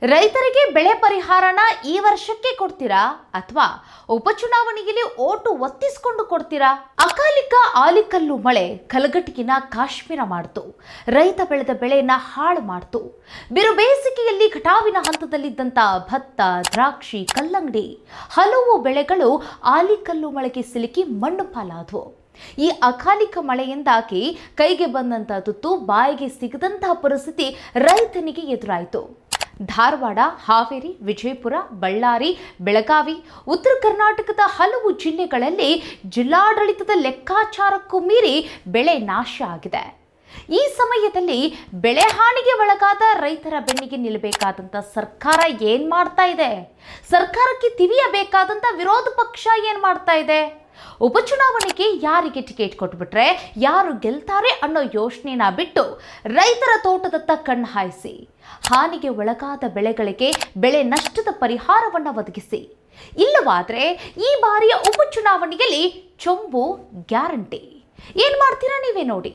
ರೈತರಿಗೆ ಬೆಳೆ ಪರಿಹಾರನ ಈ ವರ್ಷಕ್ಕೆ ಕೊಡ್ತೀರಾ ಅಥವಾ ಉಪಚುನಾವಣೆಯಲ್ಲಿ ಓಟು ಒತ್ತಿಸಿಕೊಂಡು ಕೊಡ್ತೀರಾ? ಅಕಾಲಿಕ ಆಲಿಕಲ್ಲು ಮಳೆ ಕಲಘಟಗಿನ ಕಾಶ್ಮೀರ ಮಾಡಿತು. ರೈತ ಬೆಳೆದ ಬೆಳೆಯನ್ನ ಹಾಳು ಮಾಡಿತು. ಬಿರು ಬೇಸಿಗೆಯಲ್ಲಿ ಕಟಾವಿನ ಹಂತದಲ್ಲಿದ್ದಂತ ಭತ್ತ, ದ್ರಾಕ್ಷಿ, ಕಲ್ಲಂಗಡಿ ಹಲವು ಬೆಳೆಗಳು ಆಲಿಕಲ್ಲು ಮಳೆಗೆ ಸಿಲುಕಿ ಮಣ್ಣು ಪಾಲಾದವು. ಈ ಅಕಾಲಿಕ ಮಳೆಯಿಂದಾಗಿ ಕೈಗೆ ಬಂದಂತ ತುತ್ತು ಬಾಯಿಗೆ ಸಿಗದಂತಹ ಪರಿಸ್ಥಿತಿ ರೈತನಿಗೆ ಎದುರಾಯಿತು. ಧಾರವಾಡ, ಹಾವೇರಿ, ವಿಜಯಪುರ, ಬಳ್ಳಾರಿ, ಬೆಳಗಾವಿ, ಉತ್ತರ ಕರ್ನಾಟಕದ ಹಲವು ಜಿಲ್ಲೆಗಳಲ್ಲಿ ಜಿಲ್ಲಾಡಳಿತದ ಲೆಕ್ಕಾಚಾರಕ್ಕೂ ಮೀರಿ ಬೆಳೆ ನಾಶ ಆಗಿದೆ. ಈ ಸಮಯದಲ್ಲಿ ಬೆಳೆ ಹಾನಿಗೆ ಒಳಗಾದ ರೈತರ ಬೆನ್ನಿಗೆ ನಿಲ್ಲಬೇಕಾದಂಥ ಸರ್ಕಾರ ಏನ್ ಮಾಡ್ತಾ ಇದೆ? ಸರ್ಕಾರಕ್ಕೆ ತಿವಿಯಬೇಕಾದಂಥ ವಿರೋಧ ಪಕ್ಷ ಏನ್ ಮಾಡ್ತಾ ಇದೆ? ಉಪಚುನಾವಣೆಗೆ ಯಾರಿಗೆ ಟಿಕೆಟ್ ಕೊಟ್ಬಿಟ್ರೆ ಯಾರು ಗೆಲ್ತಾರೆ ಅನ್ನೋ ಯೋಚನೆನ ಬಿಟ್ಟು ರೈತರ ತೋಟದತ್ತ ಕಣ್ಣು ಹಾಯಿಸಿ ಹಾನಿಗೆ ಒಳಗಾದ ಬೆಳೆಗಳಿಗೆ ಬೆಳೆ ನಷ್ಟದ ಪರಿಹಾರವನ್ನು ಒದಗಿಸಿ. ಇಲ್ಲವಾದ್ರೆ ಈ ಬಾರಿಯ ಉಪಚುನಾವಣೆಯಲ್ಲಿ ಚೊಂಬು ಗ್ಯಾರಂಟಿ. ಏನ್ ಮಾಡ್ತೀರಾ ನೀವೇ ನೋಡಿ.